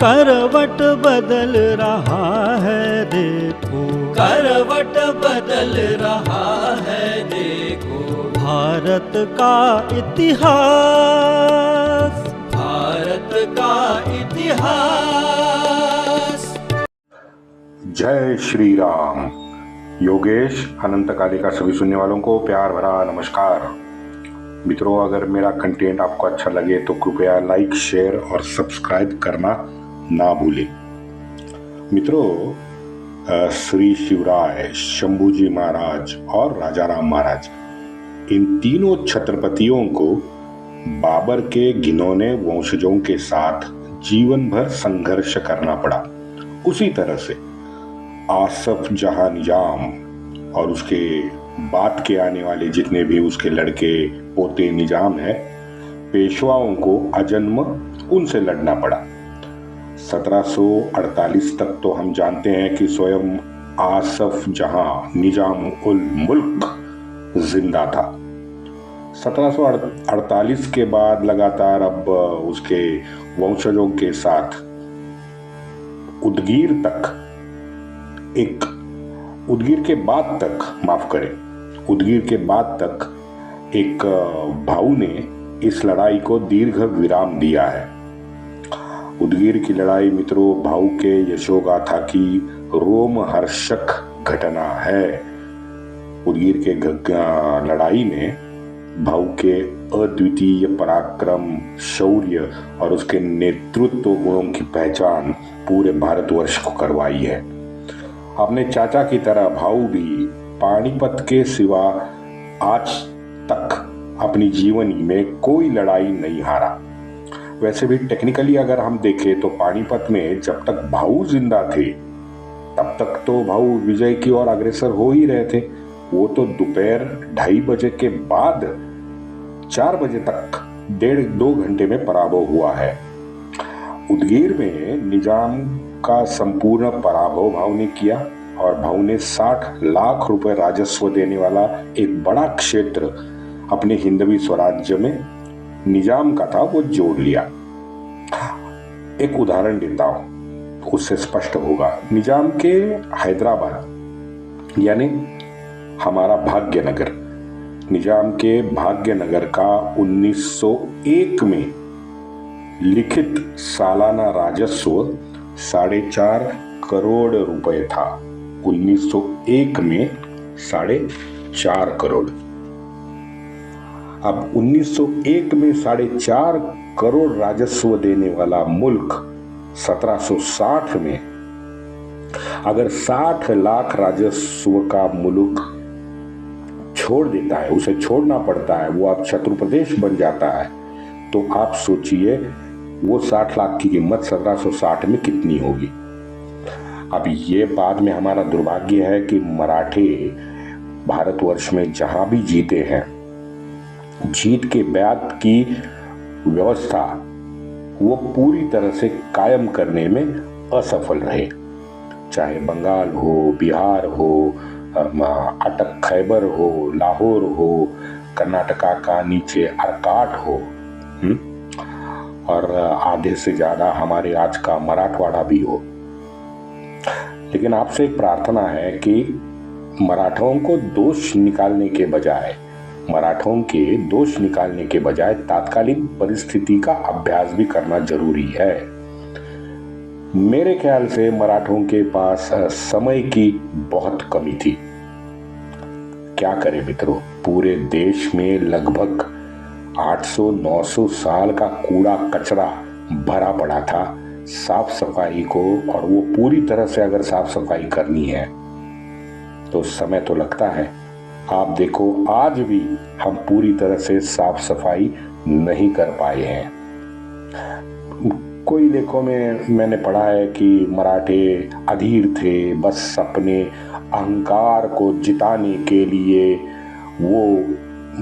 करवट बदल रहा है देखो, करवट बदल रहा है देखो, भारत का इतिहास, भारत का इतिहास। जय श्री राम। योगेश अनंतकाली का सभी सुनने वालों को प्यार भरा नमस्कार। मित्रों, अगर मेरा कंटेंट आपको अच्छा लगे तो कृपया लाइक, शेयर और सब्सक्राइब करना ना भूलें। मित्रों, श्री शिवराय, शंभूजी महाराज और राजा राम महाराज, इन तीनों छत्रपतियों को बाबर के घिनौने वंशजों के साथ जीवन भर संघर्ष करना पड़ा। उसी तरह से आसफ जहां निजाम और उसके बाद के आने वाले जितने भी उसके लड़के पोते निजाम है, पेशवाओं को अजन्म उनसे लड़ना पड़ा। 1748 तक तो हम जानते हैं कि स्वयं आसफ जहां निजाम उल मुल्क जिंदा था। 1748 के बाद लगातार अब उसके वंशजों के साथ उदगीर के बाद तक एक भाऊ ने इस लड़ाई को दीर्घ विराम दिया है। उदगीर की लड़ाई मित्रों भाऊ के यशोगाथा की रोमहर्षक घटना है। उदगीर के लड़ाई में भाऊ के अद्वितीय पराक्रम, शौर्य और उसके नेतृत्व गुणों की पहचान पूरे भारतवर्ष को करवाई है। अपने चाचा की तरह भाऊ भी पानीपत के सिवा आज तक अपनी जीवनी में कोई लड़ाई नहीं हारा। वैसे भी टेक्निकली अगर हम देखें तो पानीपत में जब तक भाऊ जिंदा थे तब तक तो भाऊ विजय की ओर अग्रसर हो ही रहे थे। वो तो दोपहर 2:30 बजे के बाद 4 बजे तक 1.5-2 घंटे में पराभव हुआ है। उदगीर में निजाम का संपूर्ण पराभव भाऊ ने किया और भाऊ ने 60 लाख रुपए राजस्व देने वाला एक बड़ा क्षेत्र अपने हिंदवी स्वराज्य में निजाम का था वो जोड़ लिया। एक उदाहरण देता हूं, उससे स्पष्ट होगा। निजाम के हैदराबाद यानी हमारा भाग्यनगर, निजाम के भाग्यनगर का 1901 में लिखित सालाना राजस्व 4.5 करोड़ रुपए था। 1901 में 4.5 करोड़। अब 1901 में 4.5 करोड़ राजस्व देने वाला मुल्क 1760 में अगर 60 लाख राजस्व का मुल्क छोड़ देता है, उसे छोड़ना पड़ता है, वो अब शत्रु प्रदेश बन जाता है, तो आप सोचिए वो 60 लाख की कीमत 1760 में कितनी होगी। अब ये बाद में हमारा दुर्भाग्य है कि मराठे भारतवर्ष में जहां भी जीते हैं, जीत के बाद की व्यवस्था वो पूरी तरह से कायम करने में असफल रहे। चाहे बंगाल हो, बिहार हो, अटक खैबर हो, लाहौर हो, कर्नाटका का नीचे अर्काट हो, और आधे से ज्यादा हमारे आज का मराठवाड़ा भी हो। लेकिन आपसे एक प्रार्थना है कि मराठों के दोष निकालने के बजाय तात्कालिक परिस्थिति का अभ्यास भी करना जरूरी है। मेरे ख्याल से मराठों के पास समय की बहुत कमी थी। क्या करें मित्रों, पूरे देश में लगभग 800-900 साल का कूड़ा कचरा भरा पड़ा था साफ सफाई को, और वो पूरी तरह से अगर साफ सफाई करनी है तो समय तो लगता है। आप देखो आज भी हम पूरी तरह से साफ सफाई नहीं कर पाए हैं। कोई लेखों में मैंने पढ़ा है कि मराठे अधीर थे, बस अपने अहंकार को जिताने के लिए वो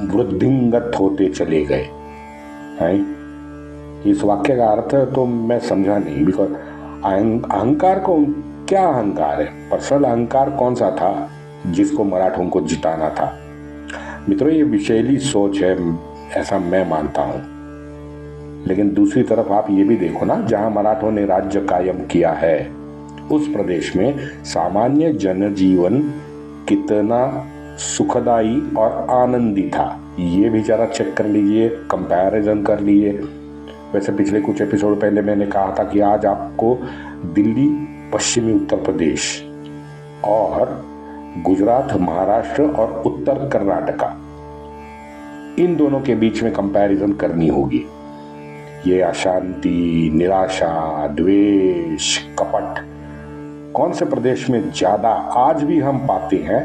वृद्धिंगत होते चले गए हैं। इस वाक्य का अर्थ तो मैं समझा नहीं, बिकॉज अहंकार को क्या अहंकार है, पर्सनल अहंकार कौन सा था जिसको मराठों को जिताना था। मित्रों, ये विषैली सोच है, ऐसा मैं मानता हूं। लेकिन दूसरी तरफ आप ये भी देखो ना, जहां मराठों ने राज्य कायम किया है उस प्रदेश में सामान्य जनजीवन कितना सुखदाई और आनंदी था, ये भी जरा चेक कर लीजिए, कंपैरिजन कर लीजिए। वैसे पिछले कुछ एपिसोड पहले मैंने कहा था कि आज आपको दिल्ली, पश्चिमी उत्तर प्रदेश और गुजरात, महाराष्ट्र और उत्तर कर्नाटका, इन दोनों के बीच में कंपैरिजन करनी होगी। ये अशांति, निराशा, द्वेष, कपट कौन से प्रदेश में ज्यादा आज भी हम पाते हैं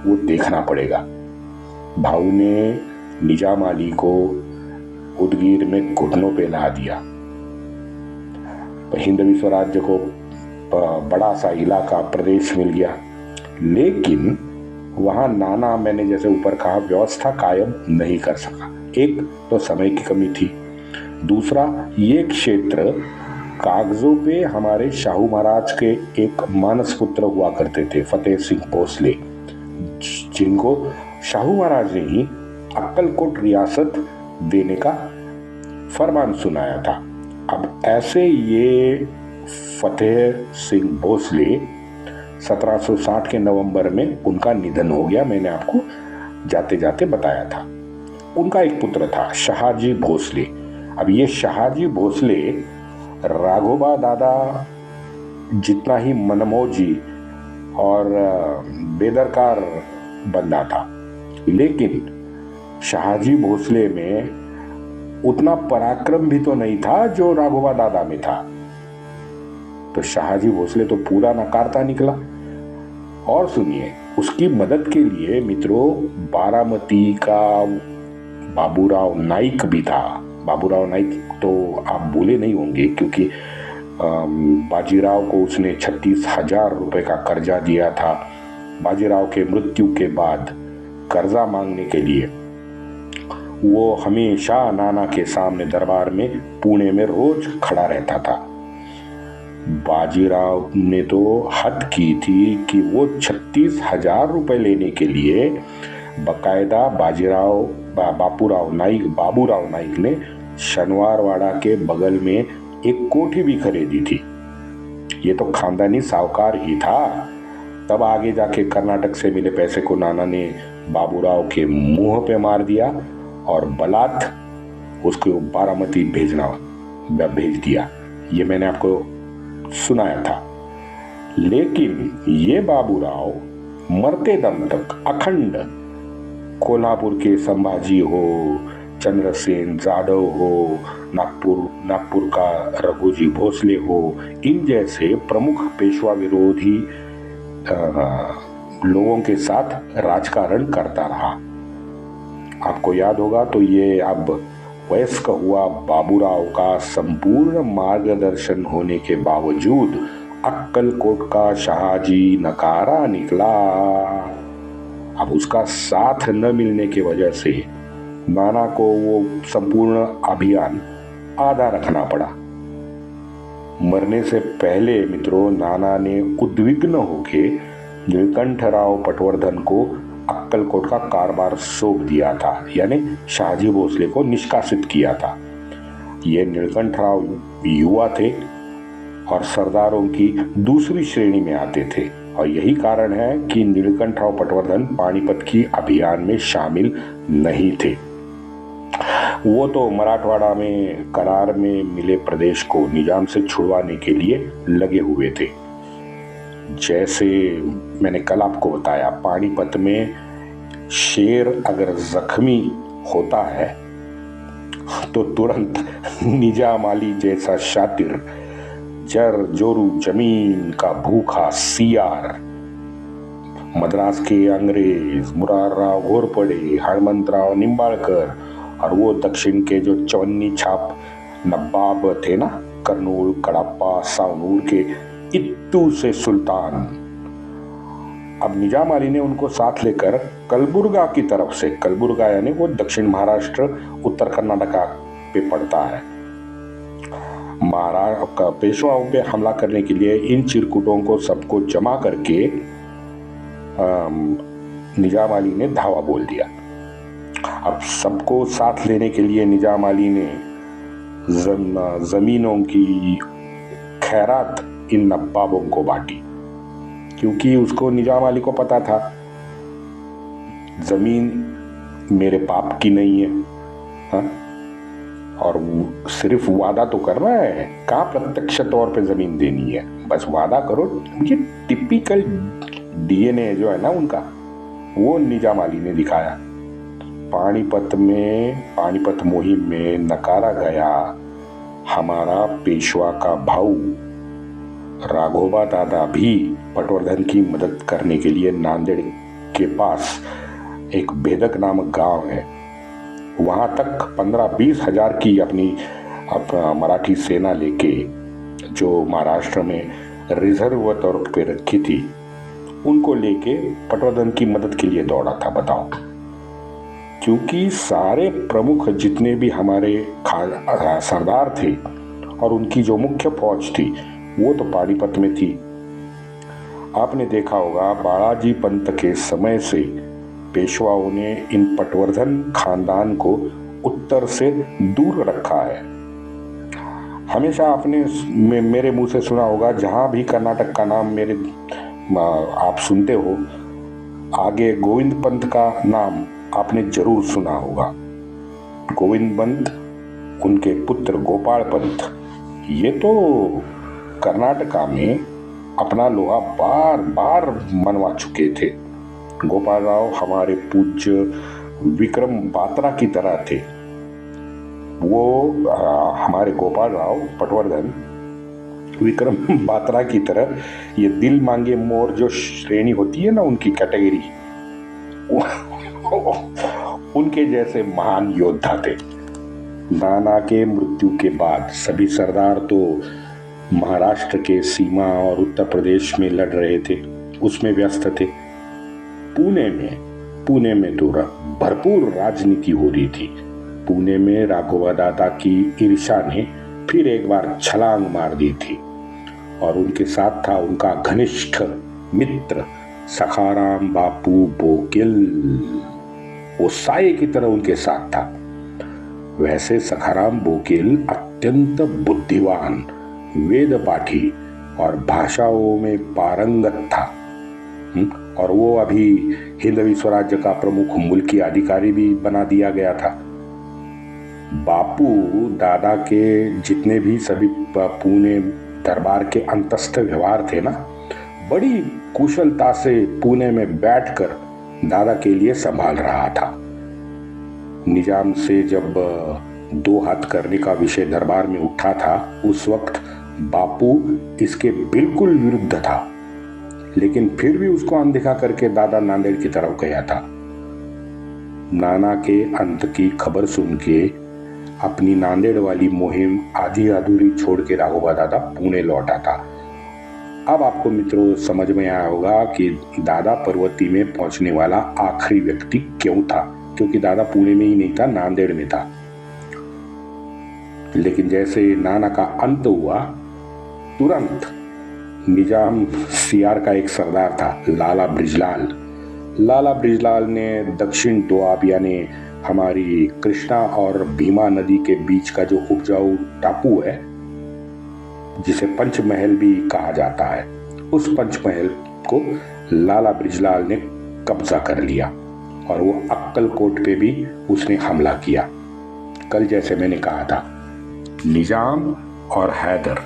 वो देखना पड़ेगा। भाऊ ने निजाम अली को उदगीर में घुटनों पे ला दिया। हिंदवी स्वराज्य को बड़ा सा इलाका, प्रदेश मिल गया, लेकिन वहां नाना, मैंने जैसे ऊपर कहा, व्यवस्था कायम नहीं कर सका। एक तो समय की कमी थी, दूसरा ये क्षेत्र कागजों पे हमारे शाहू महाराज के एक मानस पुत्र हुआ करते थे, फतेह सिंह भोसले, जिनको शाहू महाराज ने ही अक्कलकोट रियासत देने का फरमान सुनाया था। अब ऐसे ये फतेह सिंह भोसले 1760 के नवंबर में उनका निधन हो गया। मैंने आपको जाते जाते बताया था। उनका एक पुत्र था शहाजी भोसले। अब ये शहाजी भोसले राघोबा दादा जितना ही मनमौजी और बेदरकार बंदा था, लेकिन शहाजी भोसले में उतना पराक्रम भी तो नहीं था जो राघोबा दादा में था। तो शहाजी भोसले तो पूरा नकारता निकला। और सुनिए, उसकी मदद के लिए मित्रों बारामती का बाबूराव नाइक भी था। बाबूराव नाइक तो आप भूले नहीं होंगे, क्योंकि बाजीराव को उसने 36,000 रुपए का कर्जा दिया था। बाजीराव के मृत्यु के बाद कर्जा मांगने के लिए वो हमेशा नाना के सामने दरबार में पुणे में रोज खड़ा रहता था। बाजीराव ने तो हद की थी कि वो 36,000 रुपए लेने के लिए बकायदा बाबूराव नाइक ने शनिवारवाड़ा के बगल में एक कोठी भी खरीदी थी। ये तो खानदानी साहूकार ही था। तब आगे जाके कर्नाटक से मिले पैसे को नाना ने बाबूराव के मुंह पे मार दिया और बलात् उसको बारामती भेज दिया। ये मैंने आपको सुनाया था। लेकिन ये बाबूराव मरते दम तक अखंड, कोल्हापुर के संभाजी हो, चंद्रसेन जाधव हो, नागपुर का रघुजी भोसले हो, इन जैसे प्रमुख पेशवा विरोधी लोगों के साथ राजकारण करता रहा। आपको याद होगा तो ये अब वयस्क हुआ बाबूराव का संपूर्ण मार्गदर्शन होने के बावजूद अक्कलकोट का शहाजी नकारा निकला। अब उसका साथ न मिलने की वजह से नाना को वो संपूर्ण अभियान आधा रखना पड़ा। मरने से पहले मित्रों नाना ने उद्विग्न होके नीलकंठराव पटवर्धन को अक्कलकोट का कारभार सौंप दिया था, यानी शाहजी भोसले को निष्कासित किया था। ये नीलकंठराव युवा थे और सरदारों की दूसरी श्रेणी में आते थे, और यही कारण है कि नीलकंठराव पटवर्धन पानीपत की अभियान में शामिल नहीं थे। वो तो मराठवाड़ा में करार में मिले प्रदेश को निजाम से छुड़वाने के लिए लगे हुए थे। जैसे मैंने कल आपको बताया, पानीपत में शेर अगर जख्मी होता है तो तुरंत निजाम अली जैसा शातिर, जर जोरू जमीन का भूखा सियार, मद्रास के अंग्रेज मुरारराव घोरपड़े, हनुमंतराव निंबाळकर और वो दक्षिण के जो चवन्नी छाप नवाब थे ना, कर्नूल, कड़ाप्पा, सावनूर के इत्तू से सुल्तान, अब निजाम अली ने उनको साथ लेकर कलबुर्गा की तरफ से, कलबुर्गा यानी वो दक्षिण महाराष्ट्र उत्तर कर्नाटका पे पड़ता है, महाराष्ट्र पेशवाओं पे हमला करने के लिए इन चिरकुटों को सबको जमा करके निजाम अली ने धावा बोल दिया। अब सबको साथ लेने के लिए निजाम अली ने जमीनों की खैरात इन नवाबों को बांटी, क्योंकि उसको निजाम अली को पता था जमीन मेरे बाप की नहीं है। हाँ? और सिर्फ वादा तो करना है, कहाँ प्रत्यक्ष तौर पे जमीन देनी है, बस वादा करो। ये टिपिकल डीएनए जो है ना उनका, वो निजाम अली ने दिखाया। पानीपत मुहिम में नकारा गया हमारा पेशवा का भाऊ राघोबा दादा भी पटवर्धन की मदद करने के लिए नांदेड़ के पास एक भेदक नामक गांव है, वहां तक 15-20 हजार की अपनी मराठी सेना लेके, जो महाराष्ट्र में रिजर्व तौर पे रखी थी, उनको लेके पटवर्धन की मदद के लिए दौड़ा था। बताओ, क्योंकि सारे प्रमुख जितने भी हमारे सरदार थे और उनकी जो मुख्य फौज थी वो तो पानीपत में थी। आपने देखा होगा बालाजी पंत के समय से पेशवाओं ने इन पटवर्धन खानदान को उत्तर से दूर रखा है। हमेशा आपने मेरे मुंह से सुना होगा, जहां भी कर्नाटक का नाम आप सुनते हो, आगे गोविंद पंत का नाम आपने जरूर सुना होगा। गोविंद पंत, उनके पुत्र गोपाल पंत, ये तो कर्नाटका में अपना लोहा बार बार मनवा चुके थे। गोपाल राव हमारे पूज्य विक्रम बात्रा की तरह थे। वो हमारे गोपाल राव पटवर्धन विक्रम बात्रा की तरह, ये दिल मांगे मोर जो श्रेणी होती है ना, उनकी कैटेगरी, उनके जैसे महान योद्धा थे। नाना के मृत्यु के बाद सभी सरदार तो महाराष्ट्र के सीमा और उत्तर प्रदेश में लड़ रहे थे, उसमें व्यस्त थे। पुणे में तो भरपूर राजनीति हो रही थी। पुणे में राघोबा दादा की ईर्ष्या ने फिर एक बार छलांग मार दी थी, और उनके साथ था उनका घनिष्ठ मित्र सखाराम बापू बोकिल। वो साये की तरह उनके साथ था। वैसे सखाराम बोकिल अत्यंत बुद्धिमान, वेद पाठी और भाषाओं में पारंगत था, और वो अभी हिंदवी स्वराज्य का प्रमुख मुल्की अधिकारी भी बना दिया गया था। बापू दादा के जितने भी सभी पुणे दरबार के अंतस्थ व्यवहार थे ना, बड़ी कुशलता से पुणे में बैठकर दादा के लिए संभाल रहा था। निजाम से जब दो हाथ करने का विषय दरबार में उठा था, उस वक्त बापू इसके बिल्कुल विरुद्ध था, लेकिन फिर भी उसको अनदेखा करके दादा नांदेड़ की तरफ गया था। नाना के अंत की खबर सुन के अपनी नांदेड़ वाली मुहिम आधी अधूरी छोड़ के राघोबा दादा पुणे लौटा था। अब आपको मित्रों समझ में आया होगा कि दादा पर्वती में पहुंचने वाला आखिरी व्यक्ति क्यों था, क्योंकि दादा पुणे में ही नहीं था, नांदेड़ में था। लेकिन जैसे नाना का अंत हुआ, तुरंत निजाम सीआर का एक सरदार था लाला ब्रिजलाल ने दक्षिण दोआब यानी हमारी कृष्णा और भीमा नदी के बीच का जो उपजाऊ टापू है, जिसे पंचमहल भी कहा जाता है, उस पंचमहल को लाला ब्रिजलाल ने कब्जा कर लिया, और वो अक्कलकोट पे भी उसने हमला किया। कल जैसे मैंने कहा था, निजाम और हैदर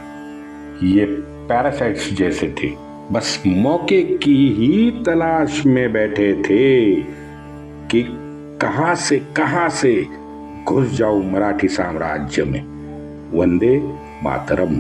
ये पैरासाइट्स जैसे थे, बस मौके की ही तलाश में बैठे थे कि कहां से घुस जाऊं मराठी साम्राज्य में। वंदे मातरम।